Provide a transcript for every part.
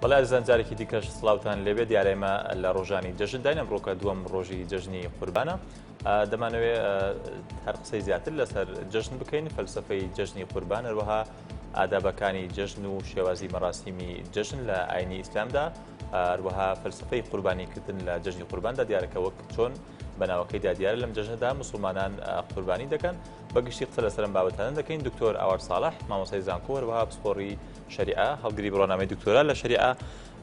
بەڵێ ئازان جارێکی دیکەش سڵاوتان لێبێت دیارێمە لە ڕۆژانی جەژن داین ئەمڕۆکە دووەم ڕۆژی جەژنی قوربانە دەمانەوێت هەر قسەی زیاتر لەسەر جەژن بکەین فەلسفەی جەژنی قوربان هەروەها ئادابەکانی جەژن و شێوازی مەراسیمی جەژن لە ئاینی ئیسلامدا هەروەها فەلسفەی قوربانیکردن لە جەژنی قورباندا دیارەکە وەک چۆن بەناوەکەیدا دیارە لەم جەژنەدا موسڵمانان قوربانی دەکەن بەگشتی قسە لەسەرم بابەتانە دەکەین دکتۆر ئاوار ساڵح مامۆستای زانکۆ هەروەها پسپۆڕی شەریعە هەڵگری بڕۆنامەی دکتۆرا لە شەریعە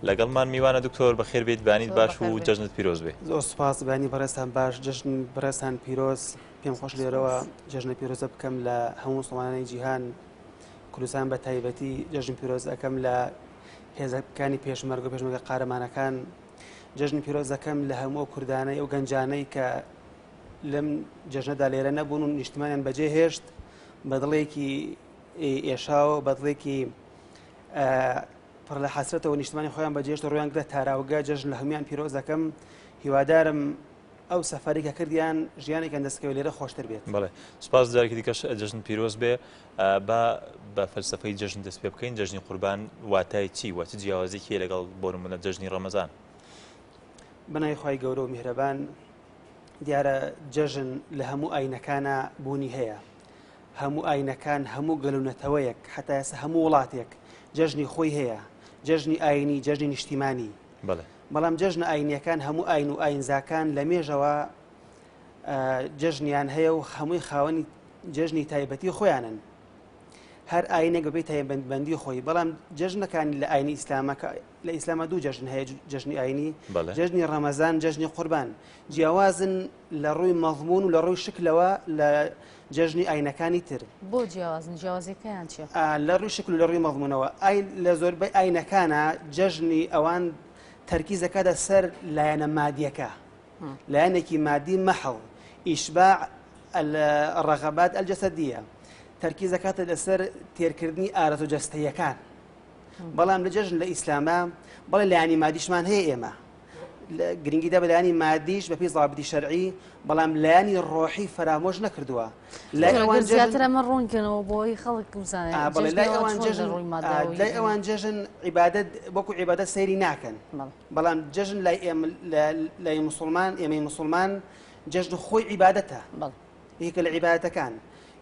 لەگەڵمان میوانە دکتۆر بەخێر بێت بانیت باش و جەژنت پیرۆز بێ. زۆر سوپاس بانی بەڕێستان باش جەژن بەڕێستان پیرۆز پێم خۆش لێرەوە جەژنە پیرۆزە بکەم لە هەموو مسڵمانانی جیهان کوردستان بە تایبەتی جەژن پیرۆز ئەەکەم لە هێزەکانی پێشمەرگ و پێشمەرگە قارەمانەکان جەژن پیرۆزەکەم لە هەموو کوردانەی ئەو گەنجانەی کە لەم جەژنەدا لێرە نەبوون و نیشتمانیان بەجێ هێشت بەدڵێکی ئێشاوە بەدڵێکی پڕ لە حەسرەتەوە نیشتمانی خۆیان بەجێشت ڕویان گرە تاراوگە جەژن لە هەمویان پیرۆزەکەم هیوادارم ئەو سەفەرێکە کردیان ژیانێکیان دەستکەوێت لێرە خۆشتر بێت. بەڵێ سوپاس جارێکی دیکەش جەژن پیرۆز بێ بە فەلسفەی جەژن دەست پێ بکەین جەژنی قوربان واتای چی واتە جیاوازێکی لەگەڵ بۆ نمونە جەژنی ڕەمەزان. بەنای خوای گەورە و میهرەبان دیارە جەژن لە هەموو ئاینەکانە بوونی هەیە هەموو ئاینەکان هەموو گەلوونەتەوەیەک حتا ئێستا هەموو وڵاتێک جەژنی خۆی هەیە جەژنی ئاینی جەژنی نیشتیمانی بەڵام جەژنە ئاینیەکان هەموو ئاین و ئاینزاکان لە مێژەوە جەژنیان هەیە و هەمووی خاوەنی جەژنی تایبەتی خۆیانن هەر ئاینێک بەبێ تایبەتبەندی خۆی بەڵام جەژنەکانی لە ئاینی ئیسلامەکە لە ئیسلامە دوو جەژن هەیە جەژنی ئاینی جەژنی ڕەمەزان جەژنی قوربان جیاوازن لە ڕووی مەضمون و لە ڕووی شکلەوە لە جەژنی ئاینەکانی تر بۆ جیاوازن جیاوازەکەیان چیە؟ لە ڕووی شکل و لە ڕووی مەضمونەوە لە زۆربەی ئاینەکانە جەژنی ئەوان تەرکیزەکەدە سەر لایەنە مادیەکە لایەنێکی مادی مەحڵ ئیشباع الرغبات الجسدية تركيزەکاتە لەسەر تێرکردنی ئارەزە و جەستەییەکان بەڵام لە جەژن لە ئیسلامە بەڵێ لایانی مادیشمان هەیە ئێمە گرنگیدا بە لایانی مادیش بەپێی ضابطی شەرعی بەڵام لایانی ڕۆحی فرامۆژ نەکردووە زیاتر ئەمە ڕوونکەنەوە بۆی خەڵک بزانێت لای ئەوان جەژن عیبادەت وەکو عیبادەت سەیری ناکەن بەڵام جەژن لای مسلمان ئێمەی مسلمان جەژن خۆی عیبادەتە یەکە لە عیبادەتەکان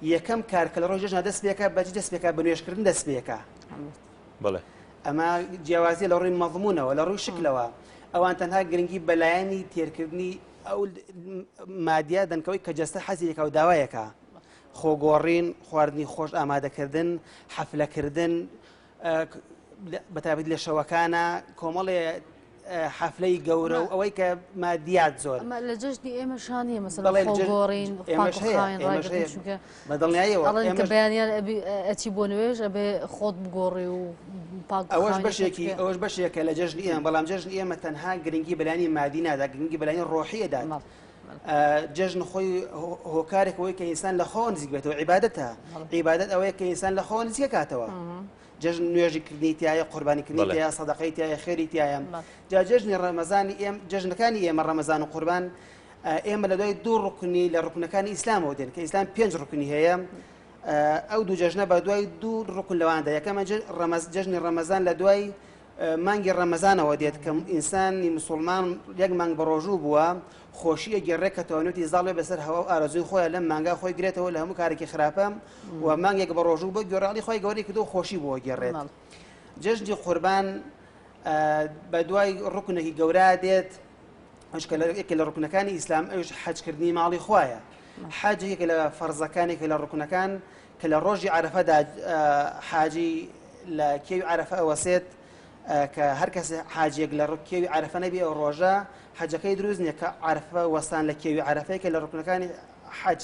یەکەم کار کە لە ڕۆژ جەژنە دەست پێکە بەچی دەست پێکە بە نوێژکردن دەست پێکە ئەمە جیاوازی لە ڕووی مەضمونەوە لە ڕووی شکلەوە ئەوان تەنها گرنگی بەلایەنی تێرکردنی ئەو مادیە دەنکەوەی کە جەستە حەزیەکە و داوایەکە خۆگۆڕین خواردنی خۆش ئامادەکردن حەفلەکردن بەتابەت لە شەوەکانە کۆمەڵێ حەفلەی گەورە و ئەوەی کە مادیات زۆر لە جەژنی ئێمە شانیە مەسەڵەن خۆگۆڕین بەدڵنیاییەوە بەیانیان ئەچی بۆ نوێژ ئەبێ خۆت بگۆڕی و ئەوەش بەشێکە لە جەژنی ئێمە بەڵام جەژنی ئێمە تەنها گرنگی بەلانی مادی نادا گرنگی بەلانی ڕۆحیەدا جەژن خۆی هۆکارێکەوەی کە ئینسان لە خۆ نزیک بێتەوە عیبادەتە عیبادەت ئەوەیە کە ئینسان لە خۆ نزیک کاتەوە جەژن نوێژی کردنی تایە قوربانیکردنی تایە سەدەقەی تایە خێری تایە جا جەژنی ڕەمەزانی جەژنەکانی ئێمە ڕەمەزان و قوربان ئێمە لە دوای دوو ڕوکنی لە ڕوکنەکانی ئیسلامەوە دێن کە ئیسلام 5 ڕوکنی هەیە ئەو دوو جەژنە بە دوای دوو ڕوکن لەواندا یەکەمە جەژنی ڕەمەزان لە دوای مانگی ڕەمەزانەوە دێت کە ئینسانی مسلمان یەک مانگ بە ڕۆژوو بووە خۆشیە گەڕێک کە توانێتی زاڵێ بەسەر هەوا و ئارەزوی خۆیان لەم مانگا خۆی گرێتەوە لە هەموو کارێکی خراپە و مانگێک بە ڕۆژوو بۆ گۆڕاڵی خۆی گەورەی کردو خۆشی بۆ گەڕێت جەژنی قوربان بە دوای ڕوکنێکی گەورە دێت ئەشکە لە ڕوکنەکانی ئیسلام ئەوش حەجکردنی ماڵی خوایە حەج یەکێک لە فەرزەکانێکی لە ڕوکنەکان کە لە ڕۆژی عەرەفەدا حاجی لە کێوی عەرەفە ئەوەسێت کە هەر کەس حاجێک لە کێوی عەرەفە نەبی ئەو ڕۆژە حەجەکەی دروست نییە کە عەرەفە وەستان لە کێوی عەرەفەیە کە لە ڕوکنەکانی حەج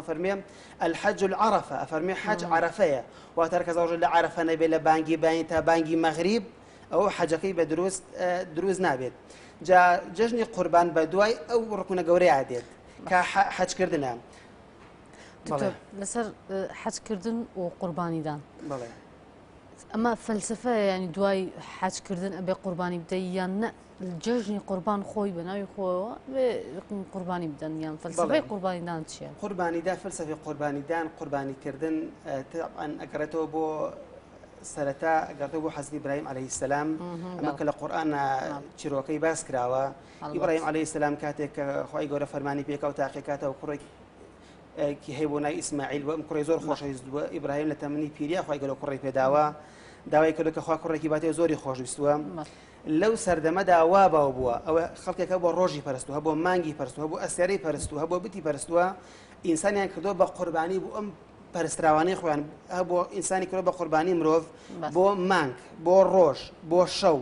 فەرمێ الحەج العەرەفە ئەفەرمێ حەج عەرەفەیە واتە هەر کەس ڕۆژە لە عەرەفە نەبێت لە بانگی باین تا بانگی مەغریب ئەوە حەجەکەی بە دروست نابێت جا جەژنی قوربان بە دوای ئەو ڕوکنە گەورەیە دێت کە حەجکردنە لەسەر حەجکردن و قوربانیدان ئەمە فەلسفە ینی دوای حەجکردن ئەبێ قوربانی بدەی یان نە جەژنی قوربان خۆی بە ناوی خۆیەوە بێ قوربانی بدەن یان فەلسفەی قوربانیدان چییە؟ قوربانیدا فەلسفەی قوربانیدان قوربانیکردن ئەگەڕێتەوە بۆ سەرەتا ئەگەڕێتەوە بۆ حەزرەتی ئیبراهیم عەلەیهی سەلام ئەمە کە لە قورئان چیرۆکەی باس کراوە ئیبراهیم عەلەیهی سەلام کاتێک کە خۆی گەورە فەرمانی پێکەوت تاقیکاتەوە کوڕێک کی هەیە بۆ ناوی ئیسماعیل بۆ ئەم کوڕی زۆر خۆشەویست بووە ئیبراهیم لە تەمەنی پیریا خۆی گەورە کوڕی پێداوە داوای کردو کە خوا کوڕێکی باتێ زۆری خۆشویستووە لەو سەردەمەدا وا باو بووە ئەوە خەڵکێکە بۆ ڕۆژی پەرستووە بۆ مانگی پەرستووە بۆ ئەستێرەی پەرستووە بۆ بتی پەرستووە ئینسانیان کردو بە قوربانی بوو ئەم پەرستراوانەی خۆیان بۆ ئینسانی کردو بە قوربانی مرۆڤ بۆ مانگ بۆ ڕۆژ بۆ شەو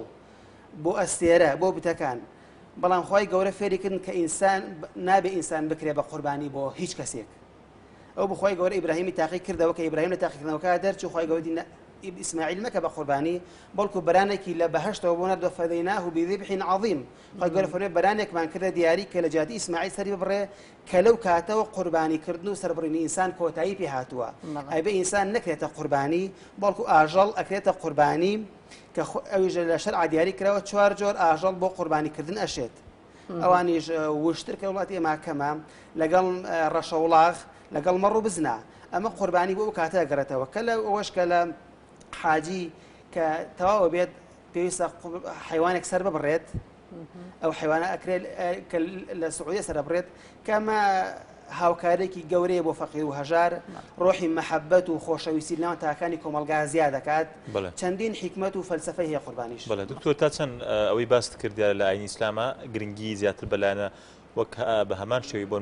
بۆ ئەستێرە بۆ بتەکان بەڵام خۆی گەورە فێریکردن کە ئینسان نابێ ئینسان بکرێ بە قوربانی بۆ هیچ کەسێک ئەو بخۆی گەورە ئیبراهیمی تاقی کردەوە کە ئیبراهیم لە تاقیکردنەوەکە دەرچوو خۆی گەورە ئیسماعیل مەکە بە قوربانی بەڵکو بەرانێکی لە بەهەشتەوە بۆ نەردوە فەدەیناه بذبح عظیم خۆی گەورە فەرمێ بەرانێکمان کردە دیاری کە لە جاتی ئیسماعیل سەری ببڕێ کە لەو کاتەوە قوربانیکردن و سەربڕینی ئینسان کۆتایی پێ هاتووە ئەبێ ئینسان نەکرێتە قوربانی بەڵکو ئاژەڵ ئەکرێتە قوربانی کە ئەویش لە شەرع دیاری کراوە 4 جۆر ئاژەڵ بۆ قوربانیکردن ئەشێت ئەوانیش وشتر کە وڵاتی ئێمە کەمە لەگەڵ ڕەشە وڵاغ لەگەڵ مەڕ و بزنا ئەمە قوربانی بۆ ئەو کاتە گەڕێتەوە کە لە ئەوەش کە لە حاجی کە تەواوە بێت پێویستە حیوانێک سەر ببڕێت ئەو حیوانە ئەکرێت کە لە سعودیە سەر بڕێت کەمە هاوکارێکی گەورەیە بۆ فەقیر و هەژار ڕۆحی مەحەبەت و خۆشەویستی ناو تاکانی کۆمەلگا زیاد دەکات چەندین حیکمەت و فەلسەفەی هەیە قوربانیش بەڵێ دکتۆر تا چەند ئەوەی باست کردیارە لە ئاینی ئیسلامە گرنگی زیاتر بەلایەنە وەک بە هەمان شێوی بۆ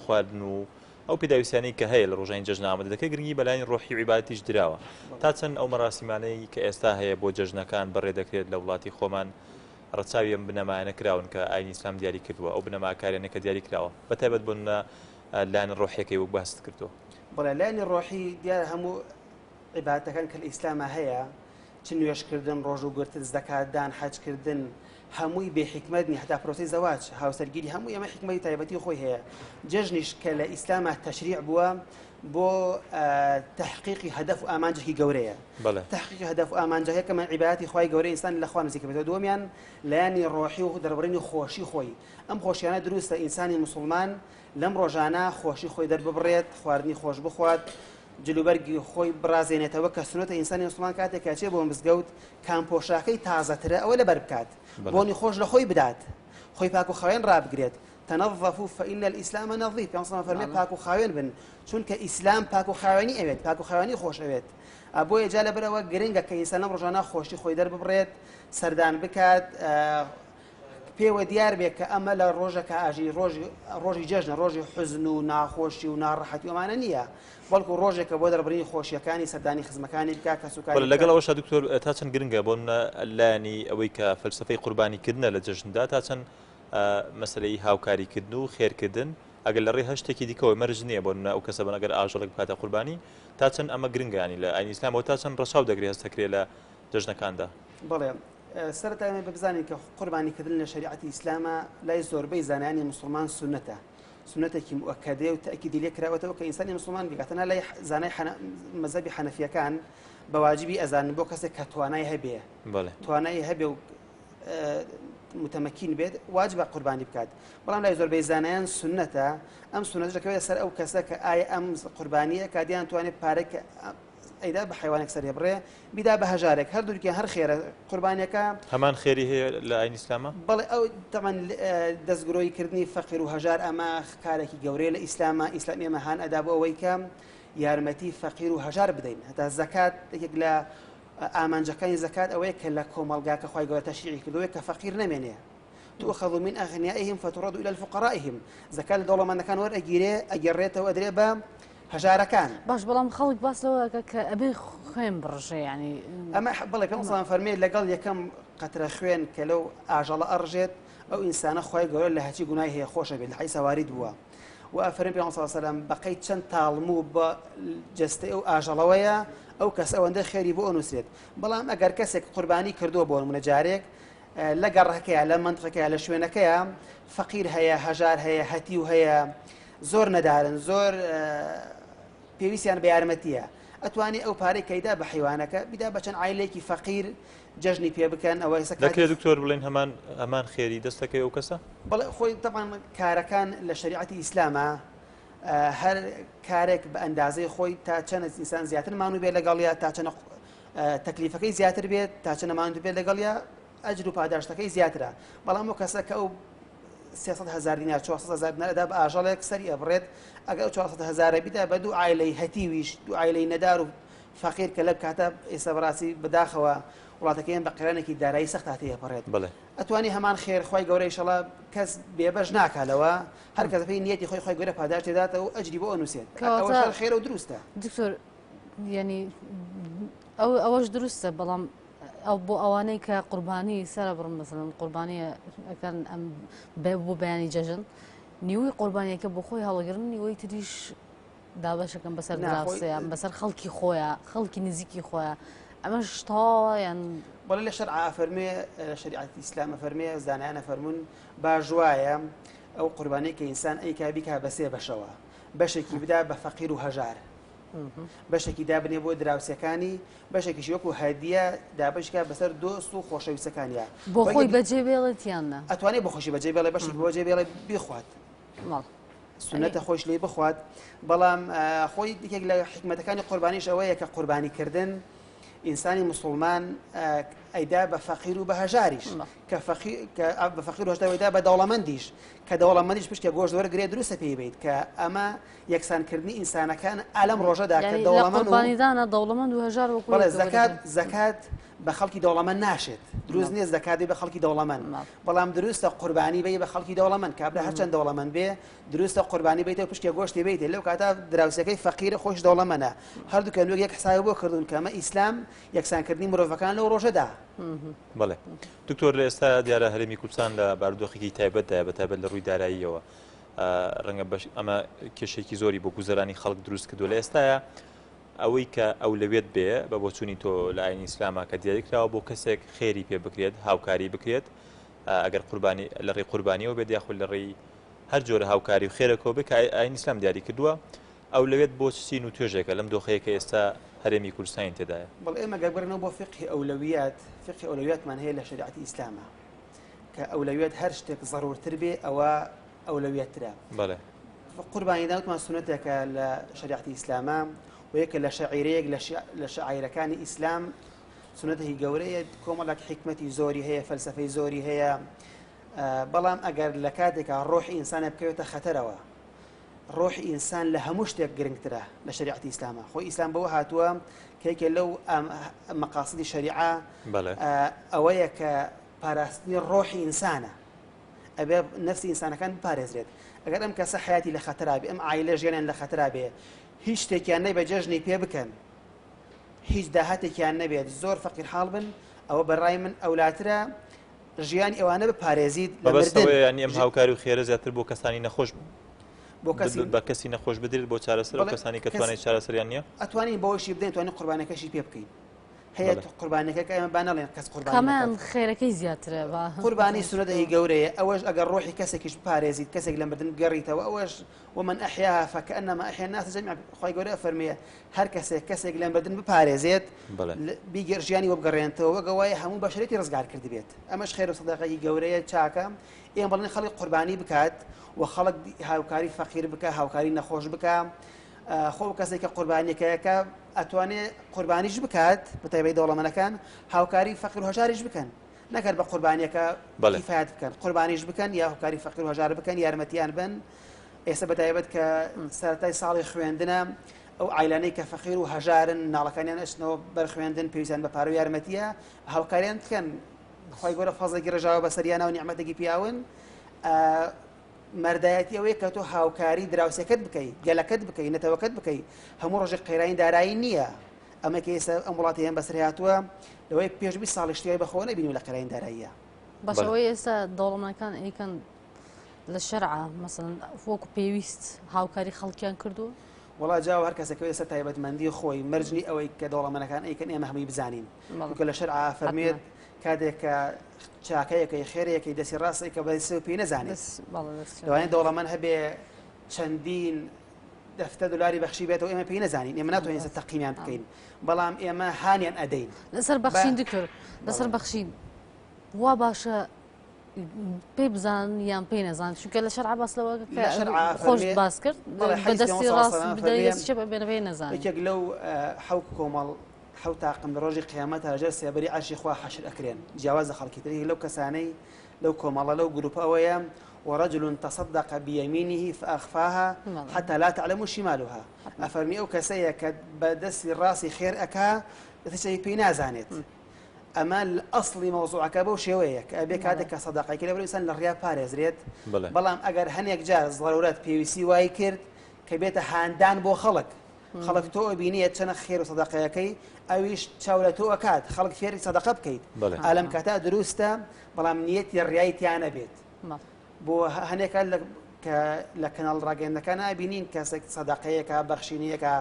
خواردن و ئەو پێداویستانەی کە هەیە لە ڕۆژانی جەژن ئامادە دەکەی گرنگی بەلایەنی ڕۆحی عیبادەتیش دراوە تا چەند ئەو مەراسیمانەی کە ئێستا هەیە بۆ جەژنەکان بەڕێ دەکرێت لە وڵاتی خۆمان ڕەچاوی ئەم بنەمایانە کراون کە ئاینی ئیسلام دیاری کردووە ئەو بنەماکارێنە کە دیاری کراوە بەتایبەت بۆ لایەنە ڕۆحیەکەی وەک باست کردووە بەڵێ لایەنی ڕۆحی دیارە هەموو عیبادەتەکان کە لە ئیسلامە هەیە چ نوێشکردن ڕۆژ و گرتن زەکاتدان حەجکردن هەمووی بێ حکمەتنی حتا پرۆسی زەواج هاوسەرگیری هەمووی ئەمە حکمەتی تایبەتی خۆی هەیە جەژنیش کە لە ئیسلامە تەشریع بووە بۆ تحقیقی هەدەف و ئامانجێکی گەورەیە تحقیقی هەدەف و ئامانجەکە کە من عیبادەتی خۆی گەورەی ئینسان لە خوا نزیک بێتەوە دووەمیان لایەنی ڕۆحی و دەربڕینی خۆشی خۆی ئەم خۆشیانە دروستە ئینسانی مسلمان لەم ڕۆژانە خۆشی خۆی دەرببڕێت خواردنی خۆش بخوات جلوبەرگی خۆی بڕازێنێتەوە کە سنەتە ئینسانی مسلمان کاتێک کاچێ بۆ مزگەوت کامپۆشاکەی تازەترە ئەوە لەبەر بکات بۆنی خۆش لە خۆی بدات خۆی پاک و خاوێن ڕابگرێت تنظفوا فإن الإسلام نظيف كما صلى فرمي باكو خاوين بن چونکە ئیسلام پاک و خاوێنی ئەوێت پاک و خاوێنی خۆش ئەوێت بۆیە جا لەبەرەوە گرنگە کە ئینسان لەم ڕۆژانە خۆشی خۆی دەرببڕێت سەردان بکات پێوە دیار بێت کە ئەمە لە ڕۆژەکە ئاژی ڕۆژی جەژنە ڕۆژی حزن و ناخۆشی و ناڕەحەتی ئەمانە نییە بەڵکو ڕۆژێکە بۆ دەربڕینی خۆشیەکانی سەردانی خزمەکانی بکا کە سوکاری لەگەڵ ئەوەش دکتۆر تا چەند گرنگە بۆ لایەنی ئەوەی کە فەلسەفەی قوربانیکردنە لە جەژندا تا چەند مەسلەی هاوکاریکردن و خێرکردن ئەگەر لە ڕێ هەشتێکی دیکەوە مەرج نییە بۆ ئەو کەسە بن ئەگەر ئاژەڵێک بکاتە قوربانی تا چەند ئەمە گرنگانی لە ئاینی ئیسلامەوە تا چەند ڕەچاو دەگرێت هەستەکرێت لە جەژنەکاندا بەڵێ سەرەتا ببزانین کە قوربانیکردن لە شریعەتی ئیسلامە لای زۆربەی زانایانی مسلمان سنەتە سنەتێکی مؤکدێ و تەئکیدی لێ کراوەتەوە کە ئینسانی مسلمان بگاتەنە لای زانای مەذهبی حەنەفیەکان بەواجبی ئەزان بۆ کەسێک کە توانای هەبێ توانایی هەبێ و متمەکین بێت واجبە قوربانی بکات بەڵام لای زۆربەی زانایان سنەتە ئەم سنەتە دەکەوێت سەر ئەو کەسە کە ئایا ئەم قوربانیە کادیان توانێت پارێک ئەیدا بە حیوانێک سەرێ بڕێ بیدا بە هەژارێک هەردووکیان هەر خێرە قوربانیەکە هەمان خێری هەیە لە ئاینی ئیسلامە بەڵێ ئەو تەمان دەستگرۆیکردنی فەقیر و هەژار ئەمە کارێکی گەورەیە لە ئیسلامە ئیسلام ئێمە هان ئەدا بۆ ئەوەی کە یارمەتی فەقیر و هەژار بدەین هەتا زەکات یەک لە ئامانجەکانی زەکات ئەوەیە کە لە کۆمەڵگاکە خۆی گەورە تەشریعی کردووە کە فەقیر نەمێنێ تؤخذ من أغنيائهم فترد إلى فقرائهم زكاة دەوڵەمەندەکان ئەگەڕێتەوە ئەدرێ بە هەژارەکان باش بەڵام خەڵک باس لەوە کە ئەبێ خوێن بڕژێ ینی ئەمە بڵێ پێ فەرمێ لەگەڵ یەکەم قەترە خوێن کە لەو ئاژەڵە ئەڕژێت ئەو ئینسانە خۆی گەورە لە هەچی گوناهی هەیە خۆشە بێت لە حەدیث وارد بووە و ئەفەرمێ پێ سەلام بەقەی چەند تاڵموو بە جەستەی ئەو ئاژەڵەوەیە ئەو کەس ئەوەندە خێری بۆ ئەنووسێت بەڵام ئەگەر کەسێک قوربانی کردووە بۆ نمونە جارێک لە گەڕەکەیە لە منطقەکەیە لە شوێنەکەیە فەقیر هەیە هەژار هەیە هەتی و هەیە زۆر نەدارن زۆر پێویستیان بە یارمەتیە ئەتوانی ئەو پارەی کەیدا بە حیوانەکە بیدا بە چەند عایلێکی فەقیر جەژنی پێ بکەن ئەوەی دەکرێت دکتۆر بڵێن هەمان خێری دەستەکەی ئەو کەسە بەڵێ خۆی تەمان کارەکان لە شریعەتی ئیسلامە هەر کارێک بە ئەندازەی خۆی تا چەند ئینسان زیاتر مانوو بێ لەگەڵیا تا چەند تەکلیفەکەی زیاتر بێت تا چەند نەماوەند بێت لەگەڵیا ئەجر و پاداشتەکەی زیاترە بەڵام ئەو کەسە کە ئەو 300,000 دینار 400,000 دیناردا بە ئاژەڵێک سەری ئەبڕێت ئەگەر 400,000 بیدا بە دوو عایلەی هەتیویش دوو عایلەی نەدار و فەقیر کە لەب کاتە ئێستا بەڕاستی بەداخەوە وڵاتەکەیان بە قیرانێکی دارایی سەخت هاتەیە پەڕێت ئەتوانی هەمان خێرخوای گەورەی شەڵا کەس بێبەش ناکالەوە هەر کەس پێی نیەتی خۆی گەورە پاداش تێداتەوە و ئەجری بۆ ئەنووسێت ئەوە خێرە و دروستە دکتۆر ینی ئەوەش دروستە بەڵام ئەو بۆ ئەوانەی کە قوربانی سرە بڕن مەسەڵەن قوربانیە ئەکەن ئەم بۆ بەیانی جەژن نیوەی قوربانیەکە بۆ خۆی هەڵەگرن نیوەی تریش دابەشەکەم بەسەر دراوسەیە بەسەر خەڵکی خۆیان خەڵکی نزیکی خۆیان ئەمەش تاوایان بەڵێ لە شەرع فەرمێ شریعەتی ئیسلام فەرمێ زانایانە فەرموون باژوایە ئەو قوربانەی کە ئینسان ئەیکا بیکا بە سێ بەشەوە بەشێکی بدا بە فەقیر و هەژار بەشێکی دابنێ بۆ دراوسەکانی بەشێکیش وەکو هەدیە دابشکە بەسەر دۆست و خۆشەویستەکانیە بۆ خۆی بەجێ بێڵێتیاننا ئەتوانێت بۆ خۆشی بەجێ بێڵێ بەشی بۆ جێ بێڵێ بیخوات سنەتە خۆش لێ بخوات بەڵام خۆی یەکێک لە حکمەتەکانی قوربانیش ئەوەیە کە قوربانیکردن ئینسانی مسلمان ئەیدا بە فەقیر و بە هەژاریش کە بە فەقیر و هەژارەوەیدا بە دەوڵەمەندیش کە دەوڵەمەندیش پشتکە گۆشت وەرگرێ دروستە پێی بیت کە ئەمە یەکسانکردنی ئینسانەکان ئالەم ڕۆژەدا کە دەوڵەمەنددانە دەوڵەمەند و هەژار بەڵێ زەکات بە خەڵکی دەوڵەمەند ناشێت دروست نییە زەکاتی بە خەڵکی دەوڵەمەند بەڵام دروستە قوربانی بێ بە خەڵکی دەوڵەمەند کابرا هەرچەند دەوڵەمەند بێ دروستە قوربانی بیتەوە پشتکە گۆشتی بیتێ لەو کاتا دراوسەکەی فەقیرە خۆش دەوڵەمەندە هەردووکە نوێک یەک حسابی بۆ کردوون کە ئەمە ئیسلام یەکسانکردنی مرۆڤەکان لەو ڕۆژەدا بەڵێ دکتۆر لە ئێستا دیارە هەرێمی کوردستان لە بارودۆخێکی تایبەتە بەتایبەت لە ڕووی داراییەوە ڕەنگە ئەمە کێشێکی زۆری بۆ گوزەرانی خەڵک دروست کردو لە ئێستاە ئەوەی کە ئەولەوێت بێ بە بۆچوونی تۆ لە ئاینی ئیسلامە کە دیاریکراوە بۆ کەسێک خێری پێ بکرێت هاوکاری بکرێت ئەگەر قوربانی لە ڕێی قوربانیەوە بێت یاخود لە ڕێی هەر جۆرە هاوکاری و خێرەکەەوە بێت کە ئاینی ئیسلام دیاری کردووە ئەولەوێت بۆ سین و توێژێکە لەم دۆخەیە کە ئێستا هەرێمی کوردستانی تێدایە بەڵێ ئێمە گەبرنەوە بۆ فقهی ئەولەویات فقهی ئەولەویاتمان هەیە لە شریعەتی ئیسلامە کە ئەولەویات هەر شتێک ضرورتر بێ ئەوە ئەولەویەترە بەڵێ قوربانی وتمان سنەتێکە لە شریعەتی ئیسلامە و یەکە لە شەعیرەیەک لە شەعیرەکانی ئیسلام سنەتێکی گەورەیە کۆمەڵێک حکمەتی زۆری هەیە فەلسەفەی زۆری هەیە بەڵام ئەگەر لە کاتێکە ڕۆحی ئینسانە بکەوێتە خەتەرەوە ڕۆحی ئینسان لە هەموو شتێک گرنگترە لە شریعەتی ئیسلامە خۆی ئیسلام بەوە هاتووە کەیکە لەو مەقاصدی شەریعە ئەوەیە کە پاراستنی ڕۆحی ئینسانە ئەبێ نەفسی ئینسانەکان بپارێزرێت ئەگەر ئەم کەسە حیاتی لە خەتەرا بێ ئەم عایلە ژیانیان لە خەتەرا بێ هیچ شتێکیان نەی بە جەژنی پێ بکەن هیچ داهاتێکیان نەبێت زۆر فەقیر حاڵ بن ئەوە بەڕای من ئەولاترە ژیانی ئەوانە بپارێزیت لە مردن ینی ئەم هاوکاری و خێرە زیاتر بۆ کەسانی نەخۆش بە کەسی نەخۆش بدرێت بۆ چارەسەر و کەسانی کە توانێت چارەسەریان نییە ئەتوانین بۆشی بدەین توانین قوربانەکەشی پێ بکەین هەیە قوربانەکە کە ئێمە بانەڵێن کەس قوربان خێرەکەی زیاترە قوربانی سنەتێکی گەورەیە ئەوەش ئەگەر ڕۆحی کەسێکیش بپارێزیت کەسێک لە مردن بگەڕیتەوە ئەوەش ومن ئەحیاها فکەئەنەما ئەحیا الناس جەمیعا خی گەورە فەرمێ هەر کەسێک لە مردن بپارێزێت بیگەر ژیانی وە بگەڕێنەوە وەگەوایە هەموو بەشرێتی ڕزگار کردی بێت ئەمەش خێر و سەداقەی گەورەیە چاکە ئێمە بەڵێن خەڵک قوربانی بکات و خەڵک هاوکاری فەقیر بکە هاوکاری نەخۆش بکە خۆ کەسێکە قوربانیەکەیەکە ئەتوانێت قوربانیش بکات بە تایبەتی دەوڵەمەندەکان هاوکاری فەقیر و هەژاریش بکەن نەکرد بە قوربانیەکە کیفایەت بکەن قوربانیش بکەن یا هاوکاری فەقیر و هەژار بکەن یارمەتیان بن ئێستا بە تایبەت کە سەرەتای ساڵی خوێندنە ئەو عایلانەی کە فەقیر و هەژارن ناڵەکانیان ئەچنەوە بەرخوێندن پێویستیان بە پارە و یارمەتیە هاوکاریان بکەن خی گەورە فەزڵێکی ڕژاوە بەسەریانە و نیعمەتێکی پیاون مەردایەتی ئەوەیە کە تۆ هاوکاری دراوسەکەت بکەیت گەلەکەت بکەیت نەتەوەکەت بکەیت هەموو ڕۆژێک قەیرانی دارایی نییە ئەمە کە ئێستا ئەم وڵاتیان بەسەر هاتووە لەوەی پێش 20 ساڵی شتیای بەخۆ نەبینیم لە قەیرانی داراییە باشەوەی ئێستا دەوڵەمەندەکان ئەیکەن لە شەرعە مەسەڵەن وەکو پێویست هاوکاری خەڵکیان کردووە وڵا جاوە هەر کەسێکەوە ئێستا تایبەتمەندی خۆی مەرجنی ئەوەی کە دەوڵەمەندەکان ئەیکەن ئێمە هەمووی بزانین کە لە شەرعە فەرمێت کاتێک کە چاکەیەکەی خێرەیەکەی دەستی ڕاستەی کە بەسەوە پێی نەزانێت لەوانەیە دەوڵەمەند هەبێ چەندین دەفتە دلاری بەخشی بێتەوە ئێمە پێی نەزانین ئێمە ناتوانین ئێستا تەقینیان بکەین بەڵام ئێمە هانیان ئەدەین لەسەر بەخشین دکتۆر لەسەر بەخشین وا باشە پێی بزان یان پێی نەزان چونکە لە شەرع بەسلەوە خۆش باس کرد بەدەستی ڕاست بدەست بێنە پێی نەزان یەکێک لەو حەوت کۆمەڵ حوت تاقم ڕۆژی قیامەتە لەژێر سێبەری عەرشی خوا حەشر ئەکرێن جیاواز لە خەڵکی تر لەو کەسانەی لەو کۆمەڵە لەو گروپ ئەوەیە ورجل تصدق بيمينه فأخفاها حتى لا تعلم شمالها أفرمي أو كسية كبدس الراس خير أكا تشي بينا زانت أما الأصل موضوع كابو شوية كأبيك هذا كصدقة كلا بالإنسان للرياء بارز ريت بلام أجر هنيك جاز ضرورات بي سي واي كرد كبيت هاندان بو خلق خلق تو بينية تشنا خير وصدقة كي أويش تشاولة تو أكاد خلق خير صدقة بكيد عالم كتا دروستا بلام نيتي الريايتي أنا بيت بۆ هەنێک لە کەناڵ ڕاگەیەندەکان بینین کەسێک سەدەقەیەکە بەخشینیەکە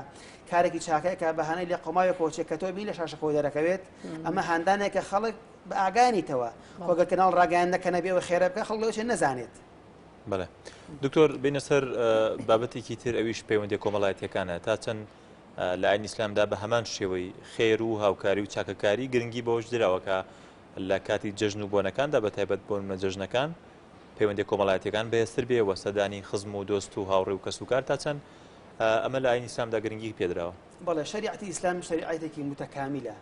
کارێکی چاکەیەکە بە هەنەی لە قۆماوی کۆچێک کە تۆ بین لە شاشە خۆی دەرەکەوێت ئەمە هەندانێکە خەڵک بە ئاگانیتەوە خۆگە کەناڵ ڕاگەیاندەکە نەبێ و خێرە بکە خەڵک لەوێ نەزانێت. بەڵێ دکتۆر بینە سەر بابەتێکی تر ئەویش پەیوەندی کۆمەڵایەتیەکانە تا چەند لە ئاینی ئیسلامدا بە هەمان شێوەی خێر و هاوکاری و چاکەکاری گرنگی بەوەش درراوەکە لە کاتی جەژن و بۆنەکاندا بەتایبەت بۆ منە جەژنەکان پەیوەندی کۆمەڵایەتیەکان بەهێزتر بێ وە سەدانی خزم و دۆست و هاوڕێ و کەسوکار تا چەند ئەمە لە ئاینی ئیسلامدا گرنگی پێدراوە. بەڵێ شریعەتی ئیسلام شریعەتێکی متەکامیلە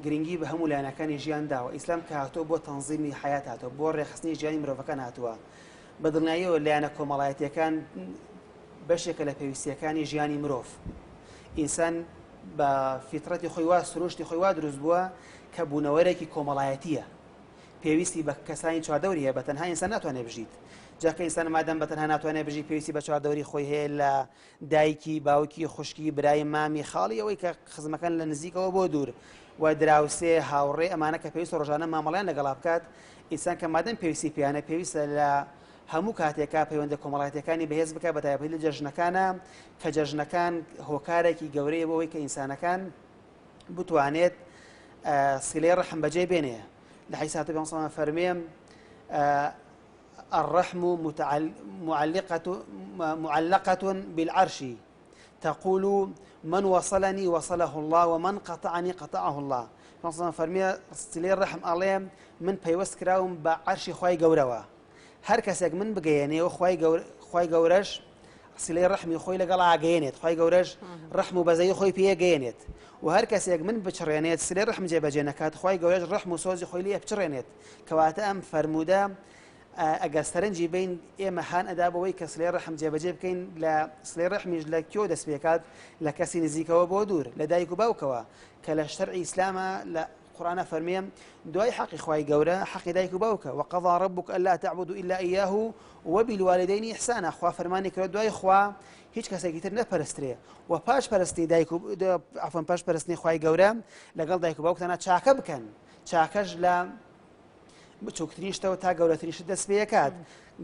گرنگی بە هەموو لایەنەکانی ژیان داوە. ئیسلام کە هاتۆ بۆ تەنزیمی حیات هاتۆ بۆ ڕێخستنی ژیانی مرۆڤەکان هاتووە بە دڵنیاییەوە لایەنە کۆمەڵایەتیەکان بەشێکە لە پێویستیەکانی ژیانی مرۆڤ. ئینسان بە فیترەتی خۆی وا سروشتی خۆی وا دروست بووە کە بوونەوەرێکی کۆمەڵایەتیە پێویستی بە کەسانی چواردەوری هەیە بە تەنها ئینسان ناتوانێت بژیت. جاکە ئینسان مادەم بە تەنها ناتوانێت بژی پێویستی بە چواردەوری خۆی هەیە لە دایکی باوکی خوشکی برای مامی خاڵی ئەوەی کە خزمەکان لە نزیکەوە بۆ دوور و دراوسێ هاوڕێ ئەمانە کە پێویست ڕۆژانە مامەڵیان لەگەڵا بکات. ئینسان کە مادەم پێویستی پیانە پێویستە لە هەموو کاتێکا پەیوەندە کۆمەڵایەتیەکانی بەهێز بکە بە تایبەتی لە جەژنەکانە کە جەژنەکان هۆکارێکی گەورەیە بۆەوەی کە ئینسانەکان بتوانێت سیلەی ڕەحم بەجێ بێنێ. لحيث هاتبه صلى فرميم الرحم معلقة بالعرش تقول من وصلني وصله الله ومن قطعني قطعه الله. صلى فرمي سلي الرحم عليهم من بيوست كراهم بعرش خواي جوروا هر كسيك من بجيني وخواي جورش سلي الرحم خوي لقلا عجينت خواي جورش رحم بزي خوي بيه جينت وهر کەسێک من بچڕێنێت سلێ ڕەحم جێبەجێنەکات خی گەورەش ڕەحم و سۆزی خۆی لێ بچڕێنێت کەواتە ئەم فەرموودە ئەگەر سەرنجی بین ئێمە هان ئەدا بەوەی کە سلێ ڕەحم جێبەجێ بکەین لە سلێ ڕەحمیش لە کێو دەست پێکات لە کەسی نزیکەوە بۆ دوور لە دایک و باوکەوە کە لە شەرعی ئیسلامە لە قورآنە فەرمێم دوای حەقی خی گەورە حەقی دایک و باوکە وقضى ربك ألا تعبدوا إلا إياه وبالوالدين إحسانا خوا فەرمانی کرد دوای خوا هیچ کەسێکی تر نەپەرسترێ و پاش پەرستی دایک و عفوان پاش پەرستنی خی گەورە لەگەڵ دایک و باوکتانە چاکە بکەن چاکەش لە بچووکترینشتەوە تا گەورەترینش دەست پێکات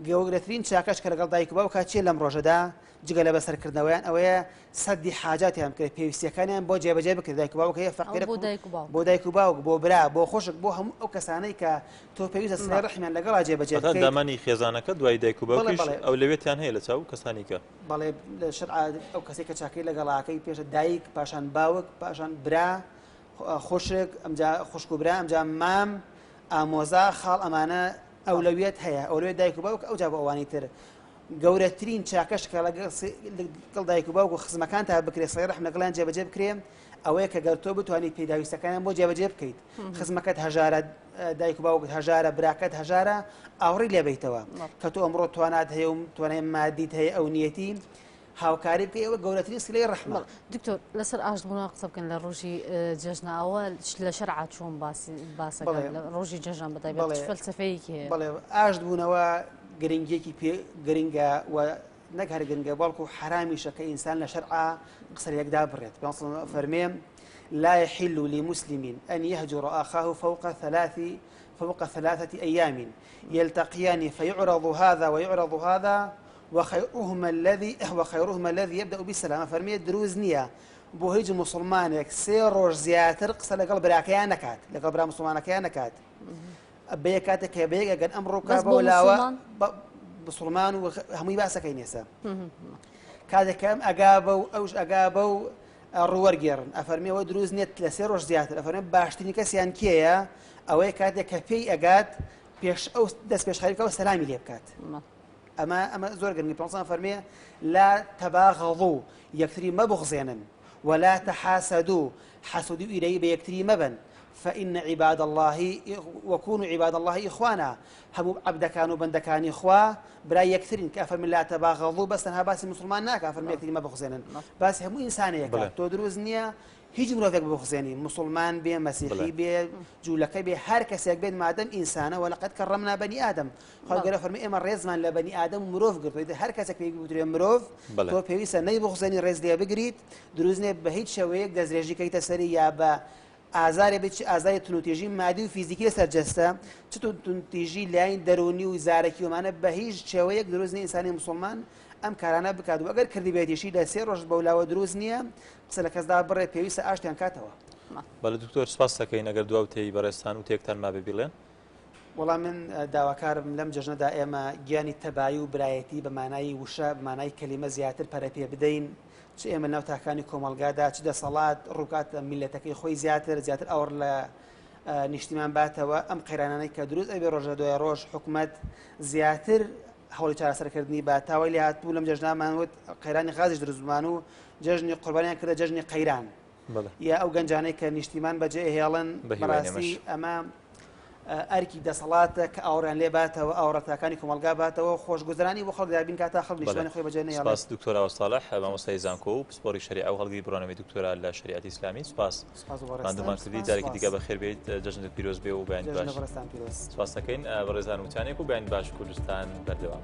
گەورەترین چاکەش کە لەگەڵ دایک و باوکات چیە لەم ڕۆژەدا جگە لە بەسەرکردنەوەیان ئەوەیە سەدی حاجاتیان بکرێت پێویستیەکانیان بۆ جێبەجێ بکرێت دایک و باوک هەیە فەقیرە بۆ دایک و باوک بۆ برا بۆ خۆشک بۆ هەموو ئەو کەسانەی کە تۆ پێویستە سلێ ڕەحمیان لەگەڵا جێبەجێ بکەیت. دامانی خێزانەکە دوای دایک و باوکیش ئەو لەوێتیان هەیە لە چاو کەسانی کە بەڵێ لە شەرع ئەو کەسێک کە چاکەی لەگەڵاکەی پێشە دایک پاشان باوک پاشان برا خۆشک ئەمجا خوشک و برا ئەمجا مام ئامۆزا خاڵ ئەمانە ئەولەویەت هەیە ئەولوێت دایک و باوک ئەوجا بە ئەوانی تر گەورەترین چاکەش کە لەگەڵ دایک و باوک و خزمەکان تا بکرێت سلێ ڕەحم لەگەڵیان جێبەجێ بکرێن ئەوەیە کە گەر تۆ بتوانیت پێداویستەکانیان بۆ جێبەجێ بکەیت خزمەکەت هەژارە دایک و باوکت هەژارە براکەت هەژارە ئاوڕی لێبیتەوە کە تۆ ئەمڕۆ توانات هەیە و توانای مادیت هەیە ئەو نیەتی هاوکاری بکەی ئەوە گەورەترین سلەی ڕەحمە. دکتۆر لەسەر ئاشتبوونا قسە بکەن لە ڕۆژی جەژنەوە لە شەرعا چۆن باسەکە لە ڕۆژی جەژن بەتایبەت فەلسەفەیەکی هەیە. بەڵێ ئاشتبوونەوە گرنگیەکی گرنگە و نەک هەر گرنگە بەڵکو حرامیشە کە ئینسان لە شەرعا قسەیەکدا بڕێت. فەرمێم لا يحل لمسلم أن يهجر أخاه فوق ثلاثة أيام يلتقيان فيعرض هذا ويعرض هذا وخيرهما الذي يبدأ بالسلام. فرمي دروز نية بۆ هیچ مسلمانێک سێ ڕۆژ زیاتر قسە لەگەڵ براکەیان نەکات لەگەڵ برا مسلمانەکەیان نەکات بەیە کاتێک کە بەیەک ئەگەن ئەم ڕووکە بەولاوە مسلمان و هەمووی باسەکەی نێسە کاتێکم ئەگا بە و ئەوش ئەگا بە و ڕووەرگێڕن ئەفەرمیەوە دروست نێت لە سێ ڕۆژ زیاتر ئەفەرمێ باشترین کەسیان کێیە ئەوەی کاتێک کە پێی ئەگات پێش ئەو دەست پێشخەریکەوە سەلامی لێ بکات. ئەمە زۆر گرنگی پێ فەرمێ لا تەباغەضوا یەکتری مەبغزێنن ولا تحاسدوا حسدوا إليه بيكتري مبن فإن عباد الله وكونوا عباد الله إخوانا هم عبد كانوا بند كان إخوة برا يكثرين كافر من لا تباغضوا بس أنها باس المسلمان نا كافر من يكثرين ما بخزينا بس هم إنسانية تدروزنيا هیچ مرۆڤێک بخزێنی مسلمان بێ مەسیحی بێ جوولەکەی بێ هەر کەسێک بێت مادەم ئینسانە وەلەقەد کەڕەمنا بەنی ئادەم خۆگەرە فەرمی ئێمە ڕێزمان لە بەنی ئادەم مرۆڤ گرتووە هەر کەسێک پێی بوترێ مرۆڤ تۆ پێویستە نەی بخزێنی ڕێز لێ بگریت دروست نیە بە هیچ شێوەیەک دەستدرێژی کەیتە سەری یا بە ئازارێ بێت ئازاری تونوتێژی مادی و فیزیکی سەرجەستە چ تونتیژی لایەن دەرونی و زارەکی ومانە بە هیچ شێوەیەک دروست نیە ئینسانی مسلمان ئەم کارانە بکات و ئەگەر کردی بێتیشی لە 3 ڕۆژ بەولاوە دروست نییە قسە لە کەسدا بڕێ پێویستە ئاشتیان کاتەوە. بەڵێ دکتۆر سپاس دەکەین ئەگەر دواوتەی بەڕێستان و تێکتان ما ببیڵێن. وەڵام من داواکارم لەم جەژنەدا ئێمە گیانی تەبایی و برایەتی بە مانای وشە بە مانای کەلیمە زیاتر پەرە پێ بدەین چ ئێمە ناو تاکانی کۆمەلگادا چ دەسەڵات ڕووکاتە میلەتەکەی خۆی زیاتر ئەوڕ لە نیشتیمان باتەوە ئەم قەیرانانەی کە دروست ئەبێ ڕۆژە دوای ڕۆژ حکومەت زیاتر هەوڵی چارەسەرکردنی با تاوای لێ هاتبوو لەم جەژنامان وت قەیرانی غازیش دروستمان و جەژنی قوربانیان کردە جەژنی قەیران یا ئەو گەنجانەی کە نیشتیمان بەجێ هێڵن بەڕاستی ئەمە ئەرکی دەسەڵاتە کە ئاوڕیان لێ باتەوە ئاوڕەتەکانی کۆمەلگا باتەوە خۆشگوزرانی بۆ خەڵک دابین کاتە خەڵک نیشتیمانی خۆی بەجێ نێڵێ. سپاس دکتۆر ئاوەستاڵح مامۆستای زانکۆ و پسپۆڕی شەریعە و هەڵگری بڕۆنەوەی دکتۆرە لە شریعەتی ئیسلامی سپاس مادەمان کردی جارێکی دیکە بەخێر بێت جەژنێک پیرۆز بێ و بەیانی باش. سپاس دەکەین بەڕێزان وتانێک و بەیانی باش کوردستان بەردەوام.